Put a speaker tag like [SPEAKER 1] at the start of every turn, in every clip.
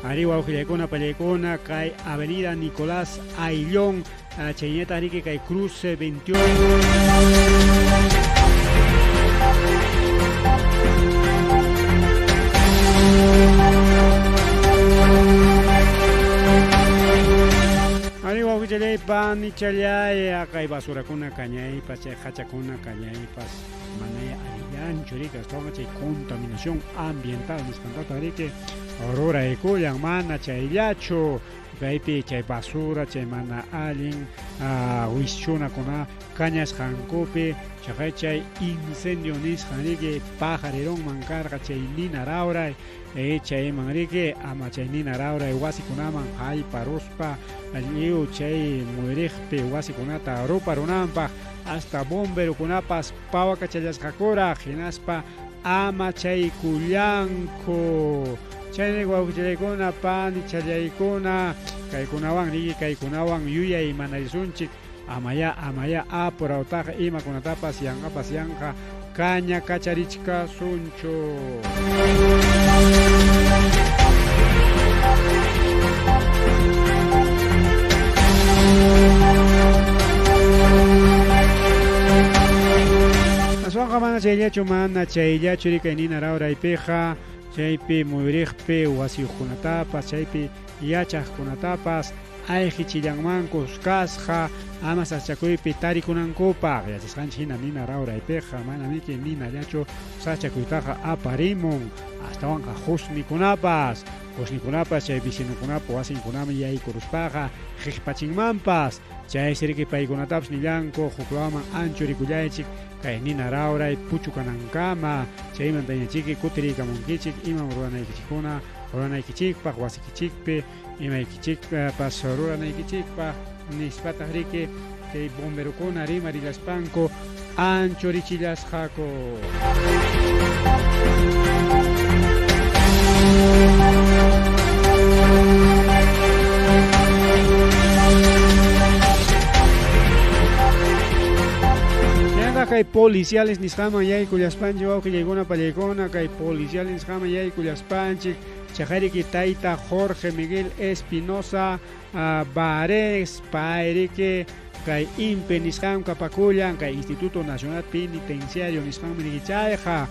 [SPEAKER 1] Arriba Ojilekona Palekona, Kai Avenida Nicolás Ayllón, Chayneta Rique Kai Cruz 21. Arriba Ojilekona Pan y Chalay, Kai Basura Kuna Cañay, Pache Hachacuna Cañay, Pas Manaya Ariyan, Churica, Estoma Chay contaminación ambiental, Niscantata Rique. Aurora Ecuyan, mana chay yacho, gaipi chay basura, chay mana alin, huichuna kuna, cañas jancope, chay incendio nis janrique, pajarerón mancarga chay nina raura, chay manrique, ama chay nina raura, huasi kunaman, hay parospa, aliu chay muerejpe, huasi kunata, ropa ronampa, hasta bombero kunapas, pawa cachayas jacora, genaspa, ama chay cuyanco. Chay guauchilekona pan chayaykuna kaykunawan rigi kaykunawan yuyay manarisunchik amaya apurautaqa imakunatapas yanqapas yanqa caña kacharichka suncho. Aswanqa mana chayllachu mana chayllachu rikaynina rawra ipiqa chaypi muyrikpi wasikunatapas chaypi yachaqkunatapas ayqi chillanmancos kasqa ama sachakuypi tarikunankupaq yachasqanchik hina nina rawraypiqa mana miki ninallachu sachakuytaqa aparimun astawanqa husnikunapas chay vecinukunapas wasinkunaman yaykuruspaqa qhiqpachinmanpas chay sirki paykunatapas nillanku huklawaman anchu rikullaychik kay nina rawray puchukanankama chaymantañachiki kutirikamunkichik ima ruranaykichikpaq wasikichikpi imaykichikpas ruranaykichikpaq nispataq riki kay bomberukuna rimarillaspanku anchu richillasqaku. Kay policiales nisqaman yaykullaspanchik wawqi yaykuna pallaykuna kay policiales nisqaman yaykullaspanchik chajariki tayta Jorge Miguel Espinosa Bares payriki kay INPE nisqam kapakullan kay Instituto Nacional Penitenciario nisqam nikichayqa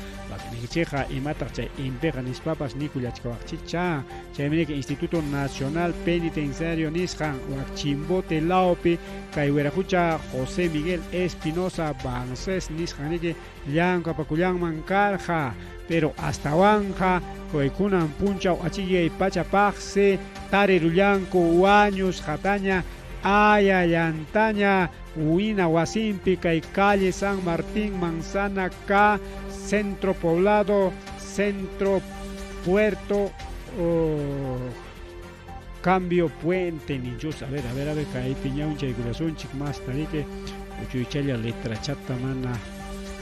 [SPEAKER 1] nikichayqa imataq chay INPEqa nispapas nikullachkawaqchikcha chaymaniki Instituto Nacional Penitenciario nisqan wak Chimbote Laupi kay wiraqucha José Miguel Espinosa Bances nisqaniki llan kapakullanman karqa pero hasta wanja kaykunan punchaw achiyay pachapaqsi tarirullanku wañus hataña ayayantaña Huina Wasimpi kay calle San Martín Manzana K Centro Poblado Centro Puerto Cambio Puente ninchus a ver kay piñaun chaykulasunchik más tarike uchuychalla letra chata mana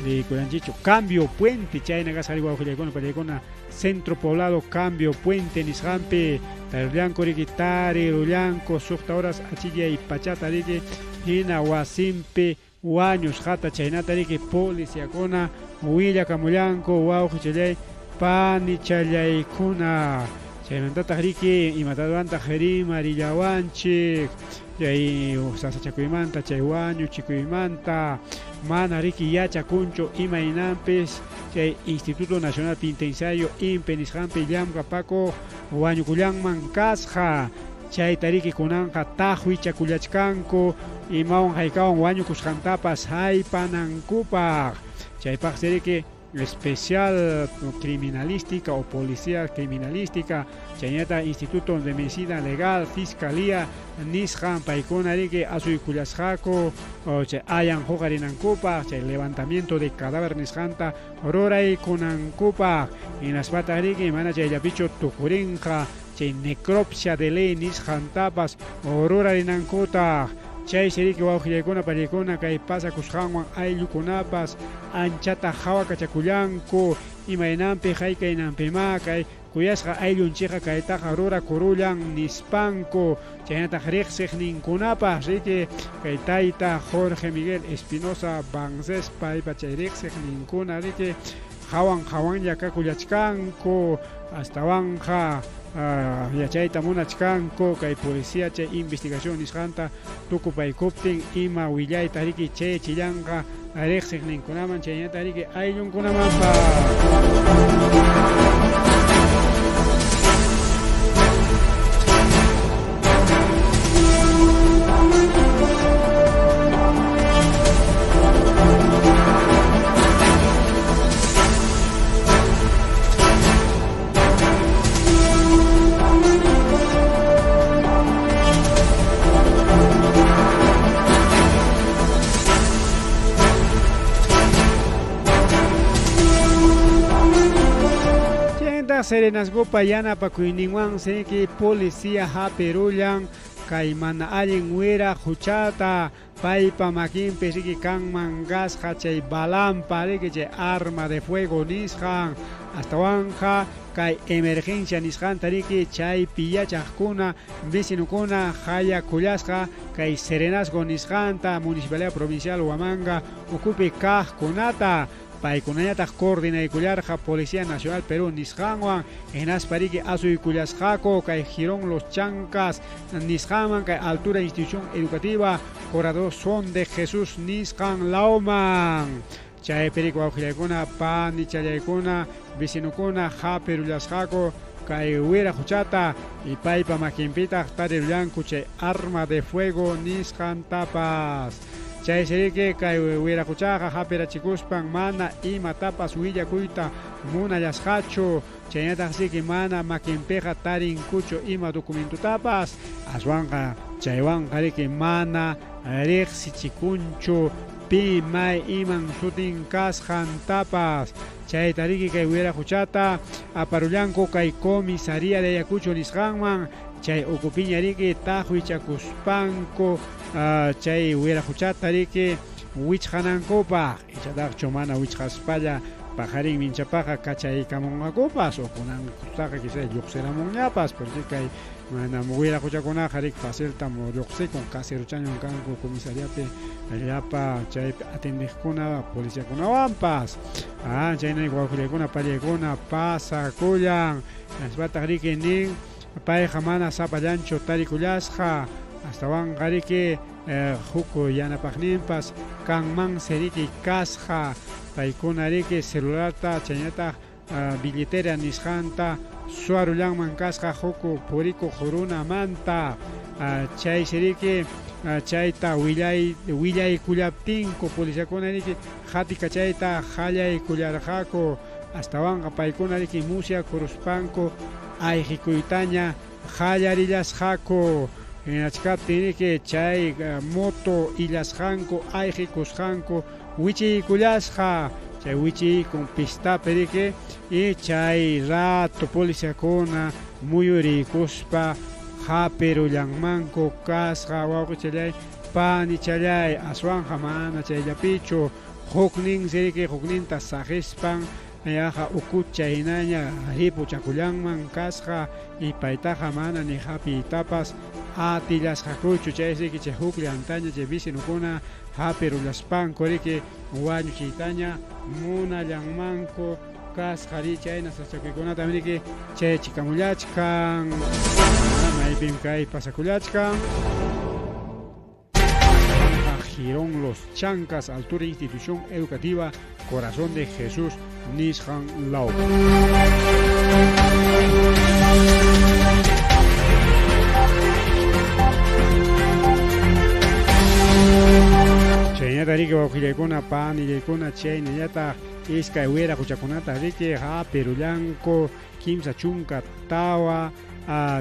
[SPEAKER 1] rikuranchichu Cambio Puente chayna gasari wawqillaykuna pallaykuna Centro Poblado Cambio Puente nisqanpi tarullanku riki tarirullanku suqta horas achillay pachata riki hina wasimpi wañus hata chaynata riki policiakuna willakamullanku wawqichallay pani challaykuna chaymantataq riki imatawantaq rimarillawanchik chay sasachakuymanta chay wañuchikuymanta mana riki yachakunchu imaynanpis chay Instituto Nacional Penitenciario INPE nisqanpi llamkapako wañukullanman kasqa chayta riki kunanqa tajwichakullachkanku imawan haykawan wañukusqantapas haypanankupaq chaypaqsi riki especial criminalística o policía criminalística chaynata Instituto de Medicina Legal Fiscalía nisqan paykuna riki asuykullasqaku chay ayan huqarinankupaq chay levantamiento de cadáver nisqanta ruraykunankupaq hinaspata riki mana chayllapichu tukurinqa chay necropsia de ley nisqantapas rurarinankutaq chay siriki wawqillaykuna pallaykuna kay pasakusqanwan ayllukunapas anchata hawakachakullanku imaynanpi haykaynanpima kay kuyasqa ayllunchikqa kaytaqa rurakurullan nispanku chaynataq riqsiq ninkunapas riki kay tayta Jorge Miguel Espinosa Bances paypa chay riqsiq ninkuna riki jawan yaka kullachkanku astawanja yachayta munachkanku kay policía chay investigación nisqanta tukupaykuptin ima willayta riki chay chillanqa riqsiq ninkunaman chayñata riki ayllunkunamanpa. Serenas gopa yana pakuyninwan senki policía haperullan kay mana allin wira huchata paypa makinpi riki kanman gasqa chay balampa riki chay arma de fuego nisqan astawanja kay emergencia nisqanta riki chay pillachaqkuna vecinukuna haya kullasqa kay serenazgo nisqanta municipalidad provincial Huamanga ukupi kaqkunata paykunañataq coordinaykullarqa Policía Nacional Perú nisqanwan hinaspariki asuykullasqaku kay Girón Los Chancas nisqanman kay altura institución educativa Corazón de Jesús nisqan lauman chaypiriku awqillaykuna panichallaykuna vecinukuna haperullasqaku kay wira huchata y paypa makinpitaq tarirullanku chay arma de fuego nisqantapas. Chay seriki kay wiraquchaqa hapirachikuspan mana imatapas willakuyta munallasqachu chaynataq siki mana makinpiqa tarinkuchu ima documentutapas aswanqa chaywanqa riki mana riqsichikunchu pi may iman sutin kasqantapas chayta riki kay wiraquchata aparullanku kay comisaría de Ayacucho nisqanman chay ukupiña riki taqwichakuspanku chay wiraquchata riki wichqanankupaq ichataqa mana wichqaspalla pajarin minchapaqa kachaykamunqakupas o kunankustaqa quizás lluqsiramunñapas porque kay mana wiraquchakunaqa riki faciltam lluqsikun kasiruchañon kanku comisariapi allapa chay atendiqkuna policiakunawanpas chayna wawqillaykuna pallaykuna pasakullan aswataq riki nin payqa mana sapallanchu tarikullasqa astawan riki huku yanapaqninpas kanman seriki kasqa paykuna riki celularta chaynataq billetera nisqanta suarullanman kasqa huku puriku qurunamanta chay seriki chayta willaykullaptinku policiakuna riki hatikachayta qallaykullarqaku astawanqa paykuna riki musyakuruspanku ayqikuytaña qallarillasqaku hinachkaptiniki chay moto illasqanku ayqikusqanku wichiykullasqa chay wichiykun pistapi riki y chay rato policiakuna muyurikuspa hapirullanmanku kasqa wawqichallay panichallay aswanja mana chayllapichu huknin siriki hukninta saqispan yaqa ukucha hinaña ripuchakullanman kasqa y paytaqa mana ni hapiytapas atillasqakuchu chay siki chay huk llantaña chay vicinukuna hapirullaspanku riki wañuchiytaña munallanmanku kasqa ri chayna sachakuykunata riki chay chikamullachkan maypim kay pasakullachkan Girón Los Chancas, altura institución educativa Corazón de Jesús nisqan law. Chaynata riki wawqillaykuna panillaykuna chaynañata iskay wiraquchakunata riki hapirullanku kimsa chunka tawa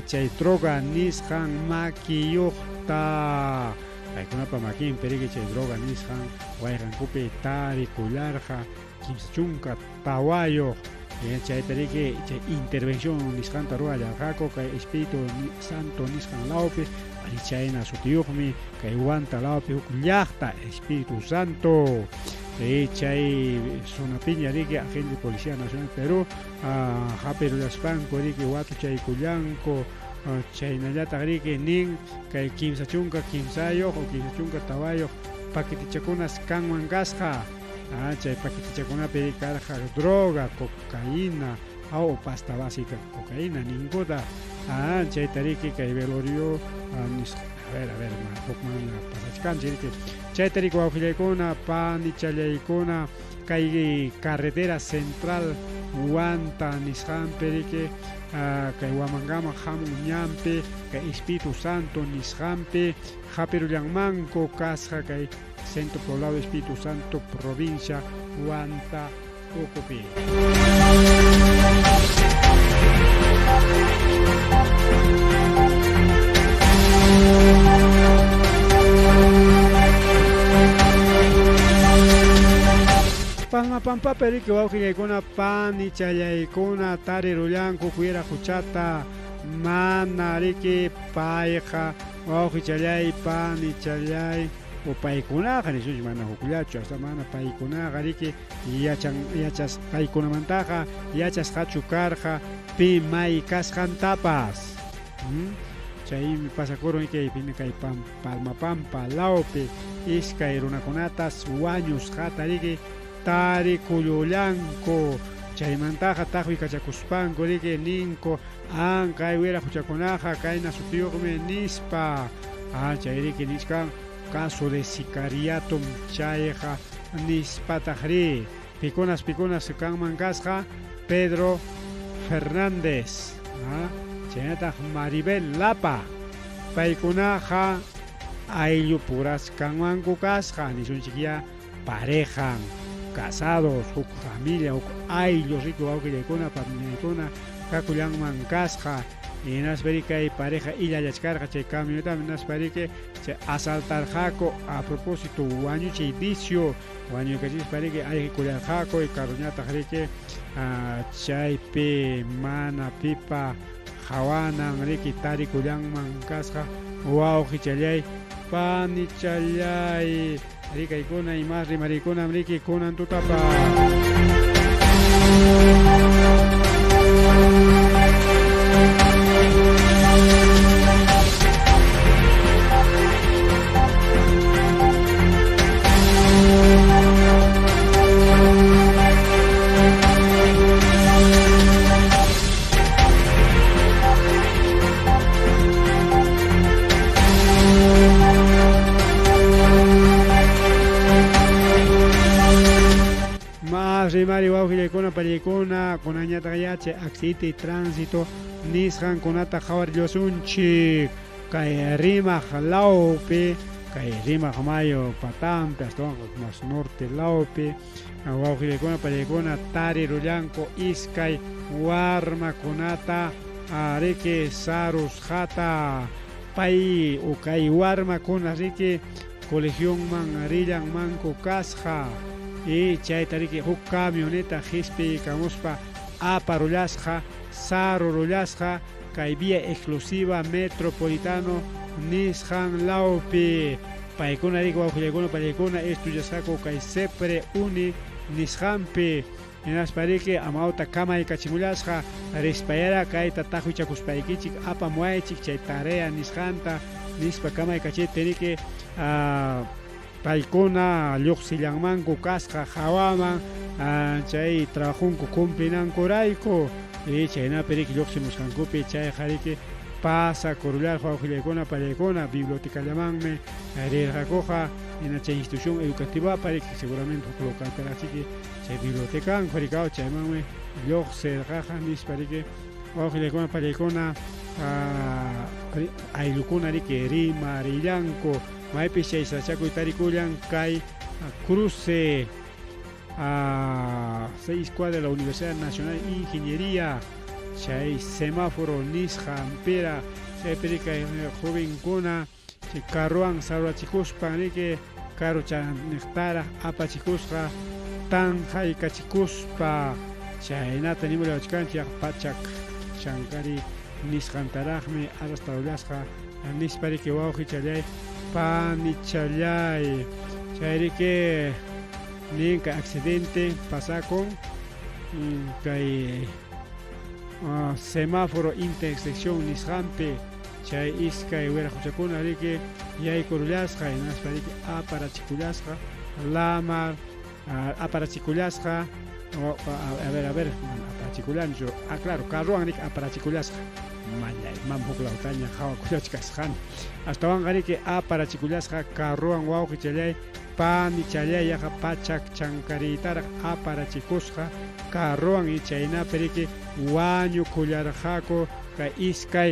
[SPEAKER 1] chay droga nisqan makiyuqta paykunapa makinpi riki chay droga nisqan wayqankupi tarikullarqa kimsa chunka tawayuq chayta riki chay intervención nisqanta ruwallarqaku kay Espíritu Santo nisqan lawpi ari chayna sutiyuqmi kay wanta lawpi huk llaqta Espíritu Santo chay sunapiña riki agente Policía Nacional Perú hapirullaspanku riki watu chaykullanku chaynallataq riki nin kay kimsa chunka kimsayuq o kimsa chunka tawayuq paquetichakunas kanman kasqa chay paquetichakunapi karqa droga, cocaína, o pasta básica, cocaína, ninguna, chay tariki kay velorio, a ver, hukman pasachkan chiriki, chay tariki wawqillaykuna panichalyaykuna kay carretera central Huanta nisqanpi riki, kay Huamangama hamun ñanpi, kay Espíritu Santo nisqanpi, hapirullanmanku kasqa kay Centro Poblado Espíritu Santo provincia Huanta ukupi. Pampa periki wawqillaykuna panichalyaykuna tarirullanku kuyra huchata mana riki payqa wawqichallay panichalay paykunaqa nisunchik mana hukllachu hasta mana paykunaqa riki yachas paykunamantaqa yachasqachu karqa pi may kasqantapas chaymi pasakurun kay Palmapampa lawpi iskay runakunatas wañusqata riki tarikuyullanku chaymantaqa taqwi kachakuspanku riki ninku kay wira huchakunaqa kayna sutiyuqmi nispa chay riki nishkan caso de sicariatum chayqa nispataqri pikunas kanman kasqa Pedro Fernández chaynataq Maribel Lapa paykunaqa ayllu puras kanmanku kasqa nisunchik ya pareja casados, huk familia, huk ayllu riku wawqillaykuna, familiaykuna kakullanman kasqa nasbari kay pareja illallachkarqa chay camionetami nasbariki chay asaltarqaku a propósito wañuchay vicio wañuykachispariki ayqikullarqaku carruñataq riki chaypi mana pipa hawanan riki tarikullanman kasqa wawqichallay panichalay rikaykuna imas rimarikuna riki kunan tutapa. Rimari wawqillaykuna pallaykuna kunañataqa yache accidente y tránsito nisqan kunata qhawarllusunchik kay rimaq lawpi kay rimaq mayo patampi hasta más norte lawpi wawqillaykuna pallaykuna tarirullanku iskay warmakunata riki sarusqata pay kay warmakuna riki colegionman rillanmanku kasqa y chayta riki huk camioneta hispi kamuspa aparullasqa sarurullasqa kay vía exclusiva metropolitano nisqan lawpi paykuna riki wawqillaykuna pallaykuna estudiasqaku kay Sepre Uni nisqanpi hinaspariki amawta kamaykachimullasqa rispayara kayta tajuichakuspaykichik apamuaychik chay tarea nisqanta nispa kamaykachiti riki paykuna lluqsillanmanku kasqa hawaman chay trabajunku cumplinankurayku y chaynapi riki lluqsimusqankupi chayqa riki pasa kurullar wawqillaykuna pallaykuna bibliotecallamanmi rirqakuqa hina chay institución educativapa riki seguramente huk localtaraqchiki chay bibliotecanku rikaw chaymanmi lluqsirqaqa nispa riki wawqillaykuna pallaykuna ayllukuna riki rimarillanku maypi chay sachakuy tarikullan kay cruce 6 cuadras de la Universidad Nacional de Ingeniería chay semáforo nisqanpira chaypi kay jovenkuna chay carruwan salvachikuspan riki carro chanejtaraq apachikusqa tanqaykachikuspa chaynata nimulawachkanchik pachak chankari nisqantaraqmi arrastarullasqa nispa riki wawqichallay panichalay chay riki ninka accidente pasakun kay semáforo intersección nisqanpi chay iskay wiraquchakuna riki yaykurullasqa hinaspa riki aparachikullasqa lamar aparachikullasqa a ver aparachikullanchu claro carruwan rik aparachikullasqa mallay mamhuklawtaña hawakullachkasqan astawan qariki aparachikullasqa carruwan wawqichalay pani challay yaqa pachak chankaritaraq aparachikusqa carruwan y chaynapi riki wañukullarqaku kay iskay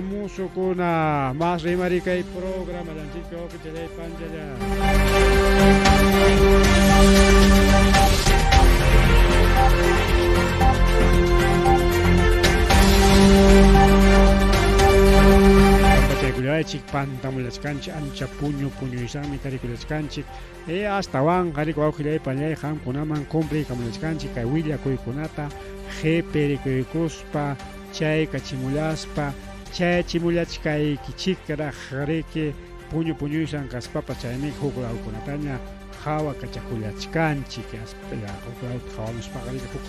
[SPEAKER 1] musukuna mas rimari kay programa lanchikpi wawqichalay panchalla. Chik pantamulachkanchik ancha puñuysami tarikulachkanchik astawan qhariku wawqillay pallay qamkunaman complikamulachkanchik kay willakuykunata qhiperikuykuspa chay kachimulaspa chay chimulachkaykichikraq riki puñuysan kaspapas chaymi huk lawkunataña hawa kachakullachkanchik huk lawta hawamuspaqa riki huk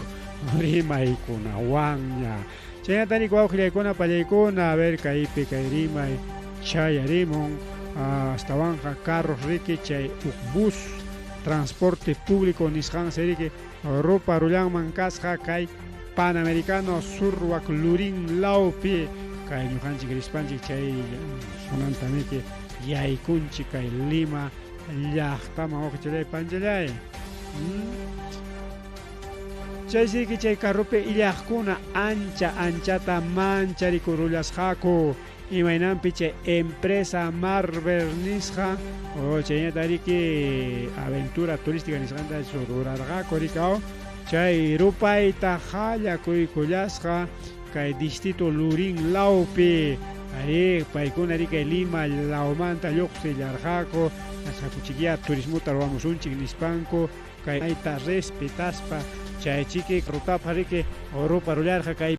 [SPEAKER 1] rimaykunawanña chaynatari wawqillaykuna pallaykuna a ver kaypi kay rimay chayarimun astawanqa carros riki chay bus transporte público nisqansi riki rupa rullanman kasqa kay Panamericano Surwak Lurin Laupi kay ñuqanchik rispanchik chay sunantamiki yaykunchik kay Lima llaqtaman wawqichalay panchallay chaysiki chay carrupi illaqkuna anchata mancharikurulasqaku imaynanpi chay empresa Marvel nisqa chaynata riki aventura turística nisqanta sururarqaku rikaw chay rupayta qhallakuykullasqa kay distrito Lurin Laupi paykuna riki Lima Laumanta lluqsillarqaku sakuchikia turismuta ruwamusunchik nispanku kay ayta respetaspa chay chiki rutapa riki rupa rullarqa kay